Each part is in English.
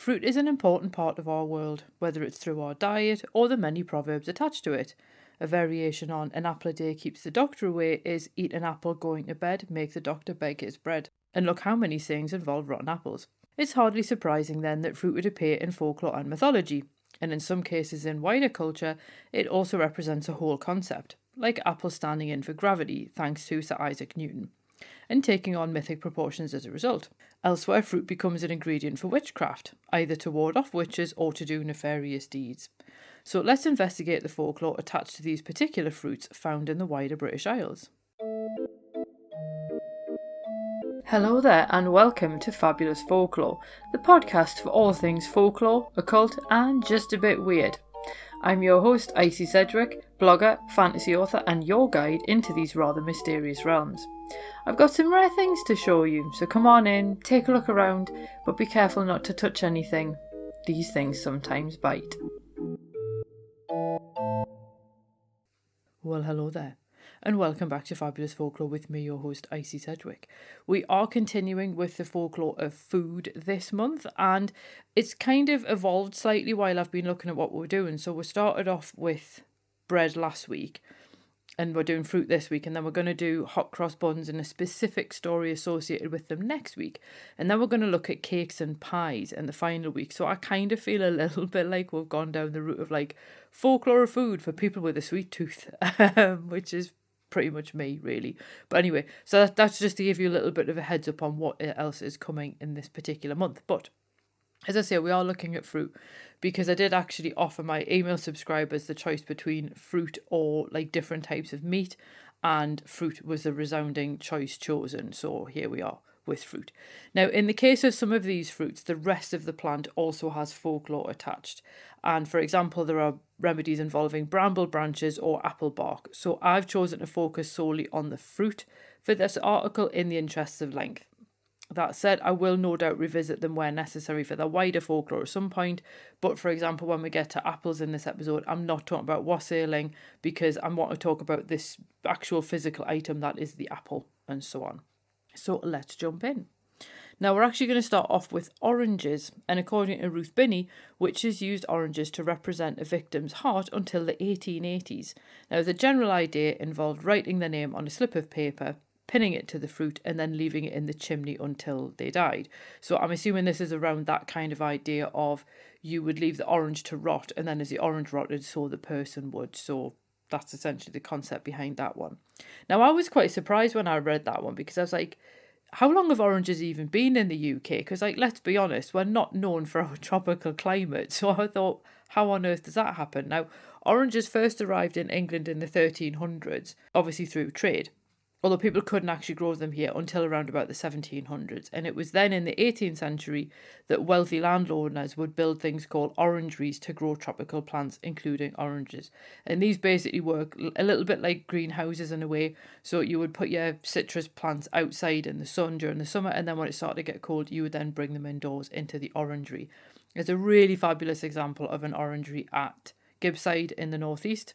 fruit is an important part of our world, whether it's through our diet or the many proverbs attached to it. A variation on "an apple a day keeps the doctor away" is "eat an apple going to bed, make the doctor beg his bread." And look how many sayings involve rotten apples. It's hardly surprising then that fruit would appear in folklore and mythology, and in some cases in wider culture, it also represents a whole concept, like apples standing in for gravity thanks to Sir Isaac Newton, and taking on mythic proportions as a result. Elsewhere, fruit becomes an ingredient for witchcraft, either to ward off witches or to do nefarious deeds. So let's investigate the folklore attached to these particular fruits found in the wider British Isles. Hello there and welcome to Fabulous Folklore, the podcast for all things folklore, occult and just a bit weird. I'm your host, Icy Sedgwick, blogger, fantasy author and your guide into these rather mysterious realms. I've got some rare things to show you, so come on in, take a look around, but be careful not to touch anything. These things sometimes bite. Well, hello there, and welcome back to Fabulous Folklore with me, your host, Icy Sedgwick. We are continuing with the folklore of food this month, and it's kind of evolved slightly while I've been looking at what we're doing. So we started off with bread last week, and we're doing fruit this week, and then we're going to do hot cross buns and a specific story associated with them next week. And then we're going to look at cakes and pies in the final week. So I kind of feel a little bit like we've gone down the route of like folklore of food for people with a sweet tooth, which is pretty much me, really. But anyway, so that's just to give you a little bit of a heads up on what else is coming in this particular month. But as I say, we are looking at fruit because I did actually offer my email subscribers the choice between fruit or like different types of meat, and fruit was a resounding choice chosen. So here we are with fruit. Now, in the case of some of these fruits, the rest of the plant also has folklore attached. And for example, there are remedies involving bramble branches or apple bark. So I've chosen to focus solely on the fruit for this article in the interests of length. That said, I will no doubt revisit them where necessary for the wider folklore at some point. But for example, when we get to apples in this episode, I'm not talking about wassailing because I want to talk about this actual physical item that is the apple and so on. So let's jump in. Now we're actually going to start off with oranges, and according to Ruth Binney, witches used oranges to represent a victim's heart until the 1880s. Now the general idea involved writing their name on a slip of paper, pinning it to the fruit and then leaving it in the chimney until they died. So I'm assuming this is around that kind of idea of you would leave the orange to rot, and then as the orange rotted, so the person would. So that's essentially the concept behind that one. Now I was quite surprised when I read that one because I was like, how long have oranges even been in the UK? Because like, let's be honest, we're not known for our tropical climate. So I thought, how on earth does that happen? Now, oranges first arrived in England in the 1300s, obviously through trade. Although people couldn't actually grow them here until around about the 1700s. And it was then in the 18th century that wealthy landowners would build things called orangeries to grow tropical plants, including oranges. And these basically work a little bit like greenhouses in a way. So you would put your citrus plants outside in the sun during the summer, and then when it started to get cold, you would then bring them indoors into the orangery. It's a really fabulous example of an orangery at Gibbside in the northeast,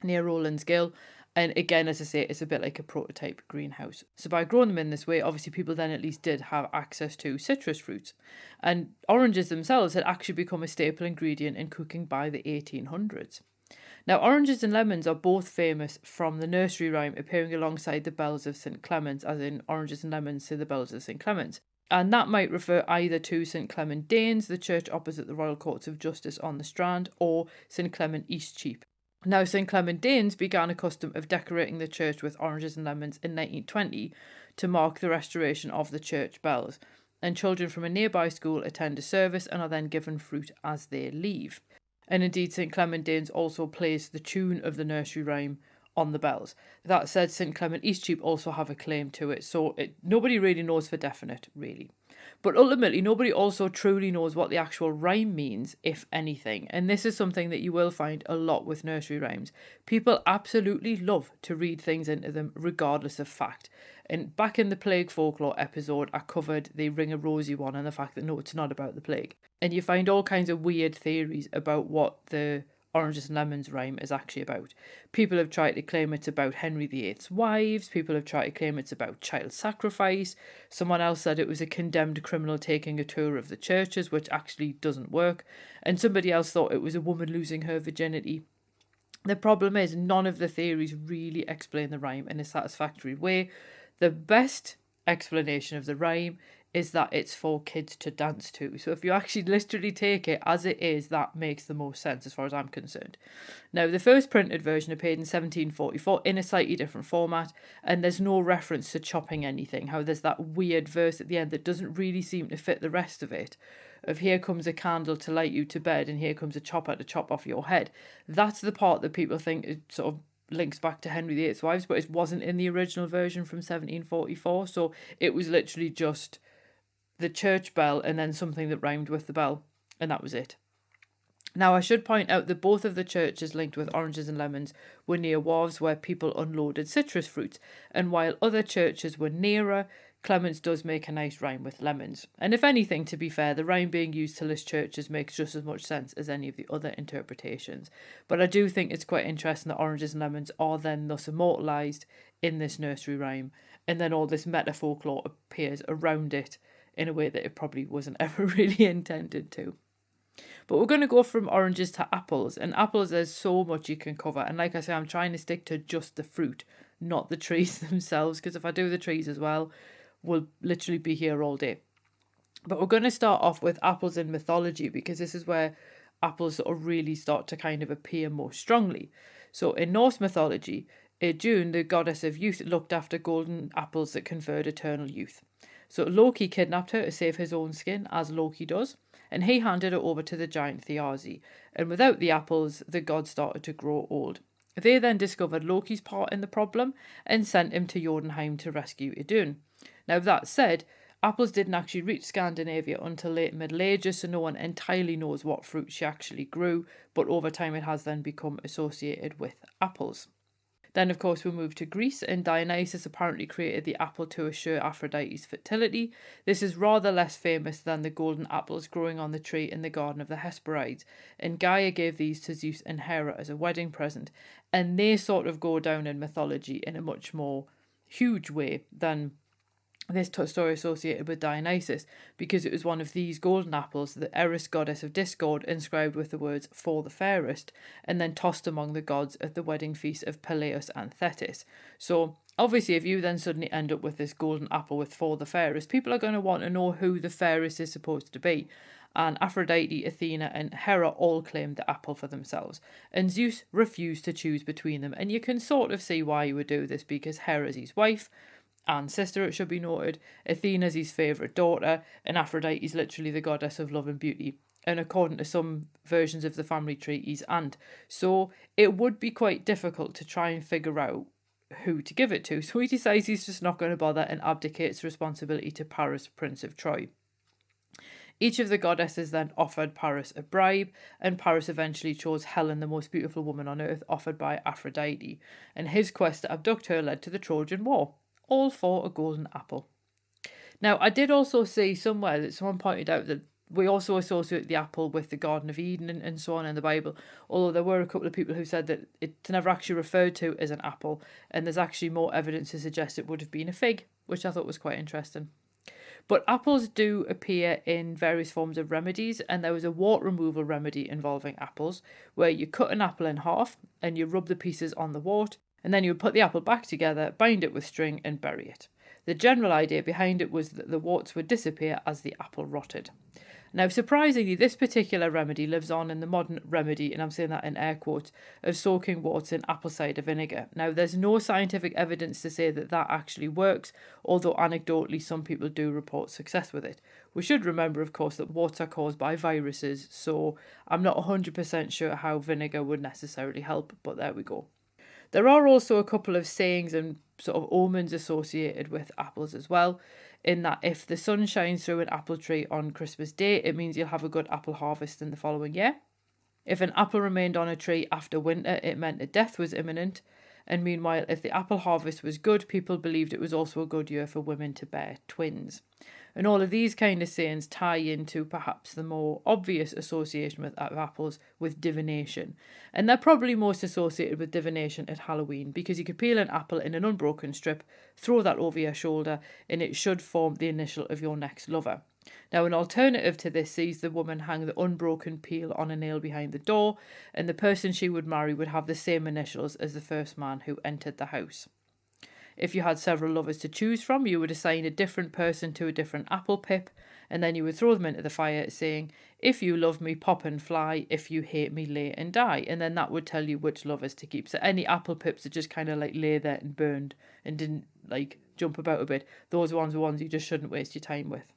near Rowlands Gill. And again, as I say, it's a bit like a prototype greenhouse. So by growing them in this way, obviously people then at least did have access to citrus fruits. And oranges themselves had actually become a staple ingredient in cooking by the 1800s. Now, oranges and lemons are both famous from the nursery rhyme appearing alongside the bells of St. Clement's, as in oranges and lemons to the bells of St. Clement's. And that might refer either to St. Clement Danes, the church opposite the Royal Courts of Justice on the Strand, or St. Clement Eastcheap. Now, St. Clement Danes began a custom of decorating the church with oranges and lemons in 1920 to mark the restoration of the church bells, and children from a nearby school attend a service and are then given fruit as they leave. And indeed, St. Clement Danes also plays the tune of the nursery rhyme on the bells. That said, St. Clement Eastcheap also have a claim to it, so nobody really knows for definite, really. But ultimately, nobody also truly knows what the actual rhyme means, if anything. And this is something that you will find a lot with nursery rhymes. People absolutely love to read things into them regardless of fact. And back in the plague folklore episode, I covered the Ring a Rosy one and the fact that no, it's not about the plague. And you find all kinds of weird theories about what the Oranges and Lemons rhyme is actually about. People have tried to claim it's about Henry VIII's wives. People have tried to claim it's about child sacrifice. Someone else said it was a condemned criminal taking a tour of the churches, which actually doesn't work. And somebody else thought it was a woman losing her virginity. The problem is none of the theories really explain the rhyme in a satisfactory way. The best explanation of the rhyme is that it's for kids to dance to. So if you actually literally take it as it is, that makes the most sense as far as I'm concerned. Now, the first printed version appeared in 1744 in a slightly different format, and there's no reference to chopping anything. How there's that weird verse at the end that doesn't really seem to fit the rest of it. Of here comes a candle to light you to bed, and here comes a chopper to chop off your head. That's the part that people think it sort of links back to Henry VIII's wives, but it wasn't in the original version from 1744. So it was literally just the church bell and then something that rhymed with the bell, and that was it. Now, I should point out that both of the churches linked with Oranges and Lemons were near wharves where people unloaded citrus fruits, and while other churches were nearer, Clements does make a nice rhyme with lemons. And if anything, to be fair, the rhyme being used to list churches makes just as much sense as any of the other interpretations. But I do think it's quite interesting that Oranges and Lemons are then thus immortalised in this nursery rhyme, and then all this meta folklore appears around it in a way that it probably wasn't ever really intended to. But we're going to go from oranges to apples, and apples, there's so much you can cover, and like I say, I'm trying to stick to just the fruit, not the trees themselves, because if I do the trees as well, we'll literally be here all day. But we're going to start off with apples in mythology, because this is where apples sort of really start to kind of appear more strongly. So in Norse mythology, June, the goddess of youth, looked after golden apples that conferred eternal youth. So Loki kidnapped her to save his own skin, as Loki does, and he handed her over to the giant Thiazi. And without the apples, the god started to grow old. They then discovered Loki's part in the problem and sent him to Jotunheim to rescue Idun. Now, that said, apples didn't actually reach Scandinavia until late Middle Ages, so no one entirely knows what fruit she actually grew, but over time it has then become associated with apples. Then, of course, we move to Greece, and Dionysus apparently created the apple to assure Aphrodite's fertility. This is rather less famous than the golden apples growing on the tree in the Garden of the Hesperides, and Gaia gave these to Zeus and Hera as a wedding present, and they sort of go down in mythology in a much more huge way than this story associated with Dionysus, because it was one of these golden apples that Eris, goddess of discord, inscribed with the words "for the fairest," and then tossed among the gods at the wedding feast of Peleus and Thetis. So obviously, if you then suddenly end up with this golden apple with "for the fairest," people are going to want to know who the fairest is supposed to be. And Aphrodite, Athena and Hera all claimed the apple for themselves, and Zeus refused to choose between them. And you can sort of see why he would do this, because Hera's his wife and sister, it should be noted. Athena's his favourite daughter, and Aphrodite's literally the goddess of love and beauty. And according to some versions of the family tree, he's aunt. So it would be quite difficult to try and figure out who to give it to. So he decides he's just not going to bother and abdicates responsibility to Paris, Prince of Troy. Each of the goddesses then offered Paris a bribe, and Paris eventually chose Helen, the most beautiful woman on earth, offered by Aphrodite. And his quest to abduct her led to the Trojan War, all for a golden apple. Now, I did also see somewhere that someone pointed out that we also associate the apple with the Garden of Eden and so on in the Bible, although there were a couple of people who said that it's never actually referred to as an apple, and there's actually more evidence to suggest it would have been a fig, which I thought was quite interesting. But apples do appear in various forms of remedies, and there was a wart removal remedy involving apples, where you cut an apple in half and you rub the pieces on the wart, and then you would put the apple back together, bind it with string and bury it. The general idea behind it was that the warts would disappear as the apple rotted. Now, surprisingly, this particular remedy lives on in the modern remedy, and I'm saying that in air quotes, of soaking warts in apple cider vinegar. Now, there's no scientific evidence to say that that actually works, although anecdotally some people do report success with it. We should remember, of course, that warts are caused by viruses, so I'm not 100% sure how vinegar would necessarily help, but there we go. There are also a couple of sayings and sort of omens associated with apples as well, in that if the sun shines through an apple tree on Christmas Day, it means you'll have a good apple harvest in the following year. If an apple remained on a tree after winter, it meant that death was imminent. And meanwhile, if the apple harvest was good, people believed it was also a good year for women to bear twins. And all of these kind of sayings tie into perhaps the more obvious association with apples with divination. And they're probably most associated with divination at Halloween, because you could peel an apple in an unbroken strip, throw that over your shoulder, and it should form the initial of your next lover. Now, an alternative to this sees the woman hang the unbroken peel on a nail behind the door, and the person she would marry would have the same initials as the first man who entered the house. If you had several lovers to choose from, you would assign a different person to a different apple pip, and then you would throw them into the fire saying, "If you love me, pop and fly. If you hate me, lay and die." And then that would tell you which lovers to keep. So any apple pips that just kind of like lay there and burned and didn't like jump about a bit, those ones are ones you just shouldn't waste your time with.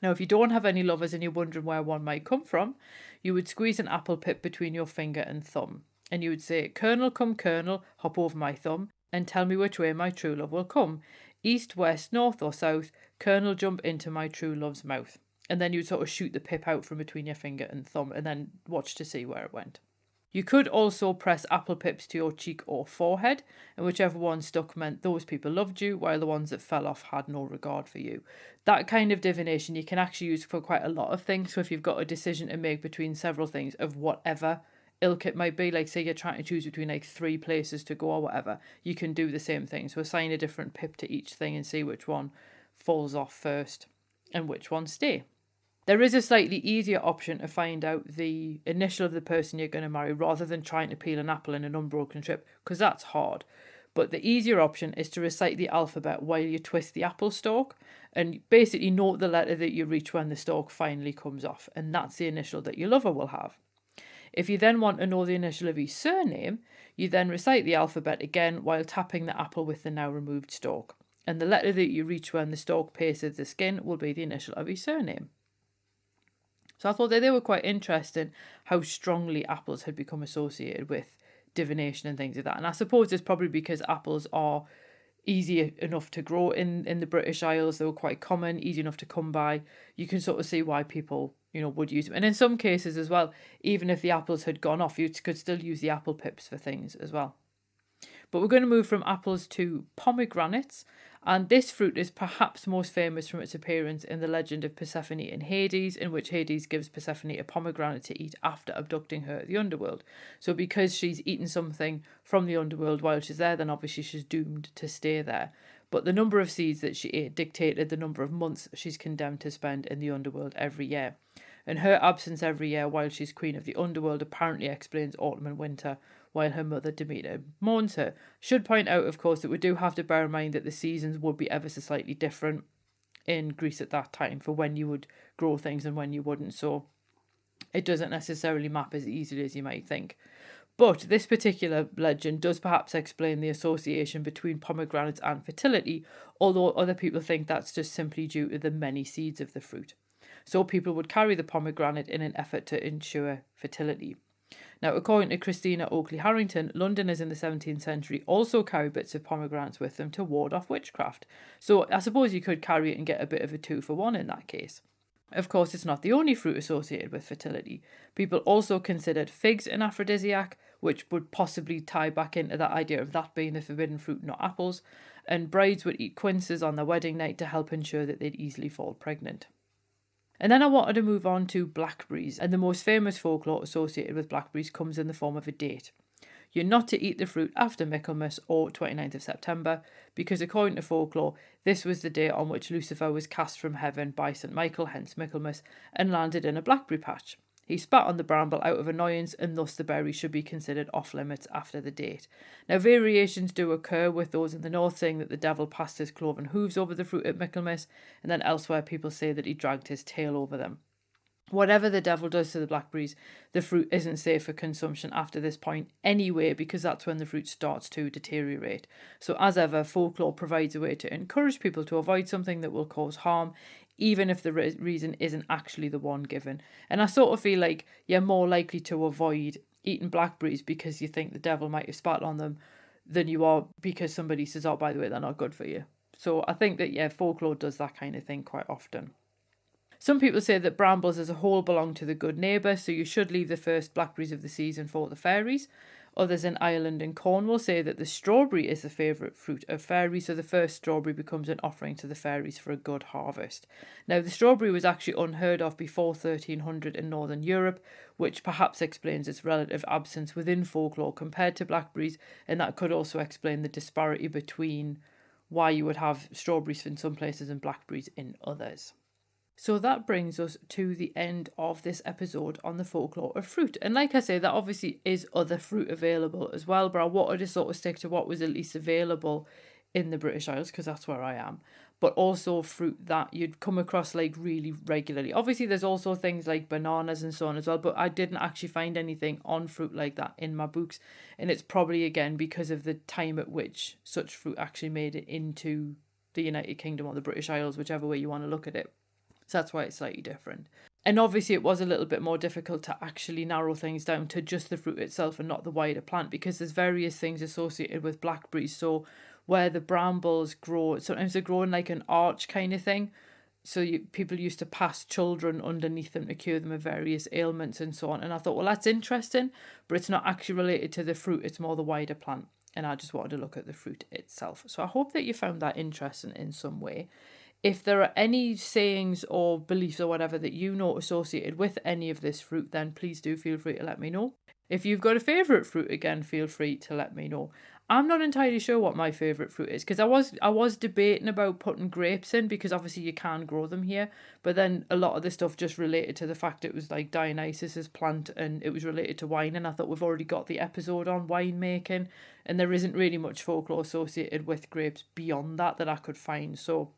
Now, if you don't have any lovers and you're wondering where one might come from, you would squeeze an apple pip between your finger and thumb. And you would say, "Colonel, come Colonel, hop over my thumb, and tell me which way my true love will come. East, west, north or south, Colonel, jump into my true love's mouth." And then you'd sort of shoot the pip out from between your finger and thumb and then watch to see where it went. You could also press apple pips to your cheek or forehead, and whichever one stuck meant those people loved you, while the ones that fell off had no regard for you. That kind of divination you can actually use for quite a lot of things. So if you've got a decision to make between several things of whatever ilk it might be, like say you're trying to choose between like 3 places to go or whatever, you can do the same thing. So assign a different pip to each thing and see which one falls off first and which ones stay. There is a slightly easier option to find out the initial of the person you're going to marry rather than trying to peel an apple in an unbroken strip, because that's hard. But the easier option is to recite the alphabet while you twist the apple stalk and basically note the letter that you reach when the stalk finally comes off, and that's the initial that your lover will have. If you then want to know the initial of his surname, you then recite the alphabet again while tapping the apple with the now removed stalk. And the letter that you reach when the stalk pierces the skin will be the initial of his surname. So I thought that they were quite interesting how strongly apples had become associated with divination and things like that. And I suppose it's probably because apples are easy enough to grow in the British Isles. They were quite common, easy enough to come by. You can sort of see why people, would use them. And in some cases as well, even if the apples had gone off, you could still use the apple pips for things as well. But we're going to move from apples to pomegranates. And this fruit is perhaps most famous from its appearance in the legend of Persephone and Hades, in which Hades gives Persephone a pomegranate to eat after abducting her at the underworld. So because she's eaten something from the underworld while she's there, then obviously she's doomed to stay there. But the number of seeds that she ate dictated the number of months she's condemned to spend in the underworld every year. And her absence every year while she's queen of the underworld apparently explains autumn and winter, while her mother Demeter mourns her. Should point out, of course, that we do have to bear in mind that the seasons would be ever so slightly different in Greece at that time for when you would grow things and when you wouldn't. So it doesn't necessarily map as easily as you might think. But this particular legend does perhaps explain the association between pomegranates and fertility, although other people think that's just simply due to the many seeds of the fruit. So people would carry the pomegranate in an effort to ensure fertility. Now, according to Christina Oakley Harrington, Londoners in the 17th century also carried bits of pomegranates with them to ward off witchcraft. So I suppose you could carry it and get a bit of a 2-for-1 in that case. Of course, it's not the only fruit associated with fertility. People also considered figs an aphrodisiac, which would possibly tie back into that idea of that being the forbidden fruit, not apples. And brides would eat quinces on their wedding night to help ensure that they'd easily fall pregnant. And then I wanted to move on to blackberries, and the most famous folklore associated with blackberries comes in the form of a date. You're not to eat the fruit after Michaelmas or 29th of September, because according to folklore, this was the day on which Lucifer was cast from heaven by St. Michael, hence Michaelmas, and landed in a blackberry patch. He spat on the bramble out of annoyance, and thus the berry should be considered off limits after the date. Now, variations do occur with those in the north saying that the devil passed his cloven hooves over the fruit at Michaelmas, and then elsewhere people say that he dragged his tail over them. Whatever the devil does to the blackberries, the fruit isn't safe for consumption after this point anyway, because that's when the fruit starts to deteriorate. So as ever, folklore provides a way to encourage people to avoid something that will cause harm, even if the reason isn't actually the one given. And I sort of feel like you're more likely to avoid eating blackberries because you think the devil might have spat on them than you are because somebody says, oh, by the way, they're not good for you. So I think that, folklore does that kind of thing quite often. Some people say that brambles as a whole belong to the good neighbour, so you should leave the first blackberries of the season for the fairies. Others in Ireland and Cornwall say that the strawberry is the favourite fruit of fairies, so the first strawberry becomes an offering to the fairies for a good harvest. Now, the strawberry was actually unheard of before 1300 in Northern Europe, which perhaps explains its relative absence within folklore compared to blackberries, and that could also explain the disparity between why you would have strawberries in some places and blackberries in others. So that brings us to the end of this episode on the folklore of fruit. And like I say, that obviously is other fruit available as well, but I wanted to sort of stick to what was at least available in the British Isles, because that's where I am. But also fruit that you'd come across like really regularly. Obviously, there's also things like bananas and so on as well, but I didn't actually find anything on fruit like that in my books. And it's probably, again, because of the time at which such fruit actually made it into the United Kingdom or the British Isles, whichever way you want to look at it. So that's why it's slightly different. And obviously it was a little bit more difficult to actually narrow things down to just the fruit itself and not the wider plant, because there's various things associated with blackberries. So where the brambles grow, sometimes they grow in like an arch kind of thing. So people used to pass children underneath them to cure them of various ailments and so on. And I thought, well, that's interesting, but it's not actually related to the fruit. It's more the wider plant. And I just wanted to look at the fruit itself. So I hope that you found that interesting in some way. If there are any sayings or beliefs or whatever that you know associated with any of this fruit, then please do feel free to let me know. If you've got a favourite fruit, again, feel free to let me know. I'm not entirely sure what my favourite fruit is, because I was debating about putting grapes in, because obviously you can grow them here, but then a lot of the stuff just related to the fact it was like Dionysus's plant and it was related to wine, and I thought we've already got the episode on wine making, and there isn't really much folklore associated with grapes beyond that I could find, so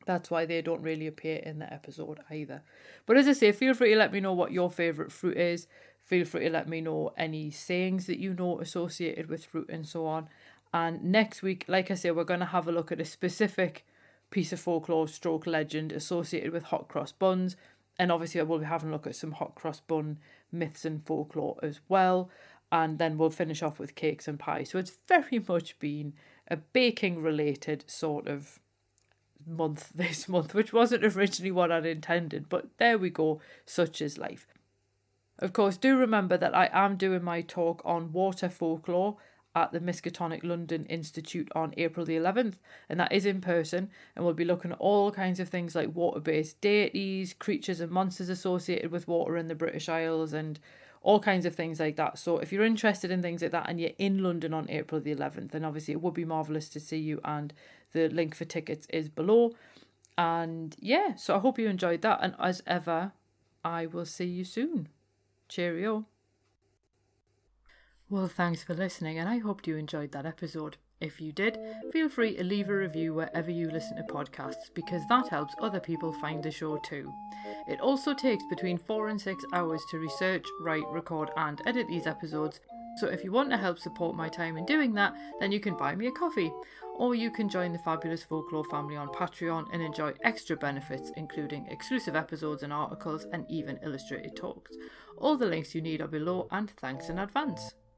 that's why they don't really appear in the episode either. But as I say, feel free to let me know what your favourite fruit is. Feel free to let me know any sayings that you know associated with fruit and so on. And next week, like I say, we're going to have a look at a specific piece of folklore stroke legend associated with hot cross buns. And obviously I will be having a look at some hot cross bun myths and folklore as well. And then we'll finish off with cakes and pies. So it's very much been a baking related sort of month this month, which wasn't originally what I'd intended, but there we go, such is life. Of course, do remember that I am doing my talk on water folklore at the Miskatonic London Institute on April the 11th, and that is in person, and we'll be looking at all kinds of things like water-based deities, creatures and monsters associated with water in the British Isles, and all kinds of things like that. So if you're interested in things like that and you're in London on April the 11th, then obviously it would be marvellous to see you, and the link for tickets is below. And yeah, so I hope you enjoyed that, and as ever, I will see you soon. Cheerio. Well, thanks for listening, and I hope you enjoyed that episode. If you did, feel free to leave a review wherever you listen to podcasts, because that helps other people find the show too. It also takes between 4 and 6 hours to research, write, record and edit these episodes, so if you want to help support my time in doing that, then you can buy me a coffee, or you can join the Fabulous Folklore family on Patreon and enjoy extra benefits, including exclusive episodes and articles and even illustrated talks. All the links you need are below, and thanks in advance.